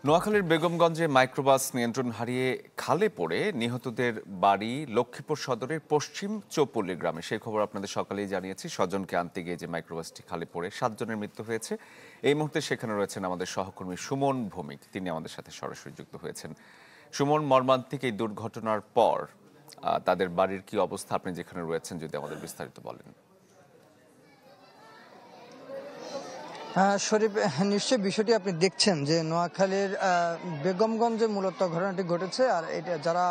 নোয়াখালীর বেগমগঞ্জে মাইক্রোবাস নিয়ন্ত্রণ হারিয়ে খালে পড়ে নিহতদের বাড়ি লক্ষ্মীপুর সদরের পশ্চিম চৌপল্লী গ্রামে। সেই খবর আপনাদের সকালেই জানিয়েছি। স্বজনকে আনতে গিয়ে যে মাইক্রোবাসটি খালে পড়ে 7 জনের মৃত্যু হয়েছে। এই মুহূর্তে সেখানে রয়েছেন আমাদের সহকর্মী সুমন ভৌমিক, তিনি আমাদের সাথে সরাসরি যুক্ত হয়েছেন। সুমন, মর্মান্তিক এই দুর্ঘটনার পর তাদের বাড়ির কি অবস্থা, আপনি যেখানে রয়েছেন যদি আমাদের বিস্তারিত বলেন। শরীফ, নিশ্চয়ই বিষয়টি আপনি দেখছেন যে নোয়াখালীর বেগমগঞ্জে মূলত ঘটনাটি ঘটেছে। আর এটা যারা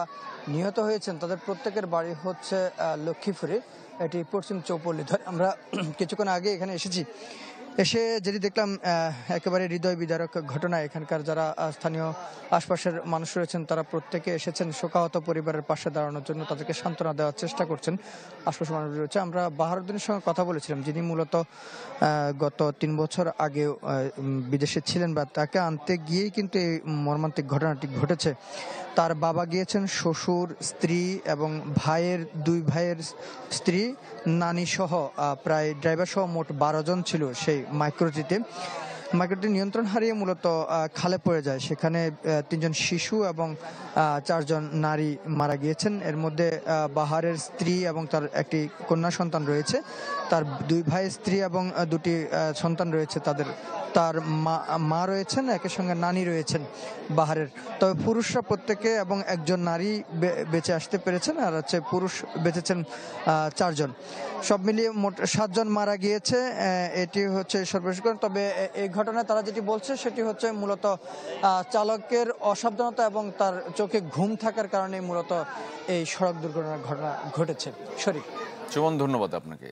নিহত হয়েছেন তাদের প্রত্যেকের বাড়ি হচ্ছে লক্ষ্মীপুরে, এটি পশ্চিম চৌপল্লী ধরে। আমরা কিছুক্ষণ আগে এখানে এসে যেটি দেখলাম একেবারে হৃদয় বিদারক ঘটনা। এখানকার যারা স্থানীয় আশপাশের মানুষ রয়েছেন তারা প্রত্যেকে এসেছেন শোকাহত পরিবারের পাশে দাঁড়ানোর জন্য, তাদেরকে সান্ত্বনা দেওয়ার চেষ্টা করছেন। আশপাশের মানুষ রয়েছে। আমরা বাহারুদ্দিনের সঙ্গে কথা বলেছিলাম, যিনি মূলত গত 3 বছর আগে বিদেশে ছিলেন, বা তাকে আনতে গিয়েই কিন্তু এই মর্মান্তিক ঘটনাটি ঘটেছে। তার বাবা গিয়েছেন, শ্বশুর, স্ত্রী এবং দুই ভাইয়ের স্ত্রী, নানি সহ প্রায় ড্রাইভার সহ মোট 12 জন ছিল সেই মাইক্রোটিতে নিয়ন্ত্রণ হারিয়ে মূলত খালে পড়ে যায়। সেখানে 3 জন শিশু এবং 4 জন নারী মারা গিয়েছেন। এর মধ্যে বাহারের স্ত্রী এবং তার একটি কন্যা সন্তান রয়েছে। তার 2 ভাই, স্ত্রী এবং 2টি সন্তান রয়েছে। তার মা রয়েছেন, একই সঙ্গে নানি রয়েছেন বাহারের। তবে পুরুষরা প্রত্যেকে এবং একজন নারী বেঁচে আসতে পেরেছেন, আর হচ্ছে পুরুষ বেঁচেছেন 4 জন। সব মিলিয়ে মোট 7 জন মারা গিয়েছে। এটি হচ্ছে সর্বশেষ। তবে এই ঘটনায় তারা যেটি বলছে সেটি হচ্ছে মূলত চালকের অসাবধানতা এবং তার চোখে ঘুম থাকার কারণে মূলত এই সড়ক দুর্ঘটনার ঘটনা ঘটেছে। শরীফ, সুমন, ধন্যবাদ আপনাকে।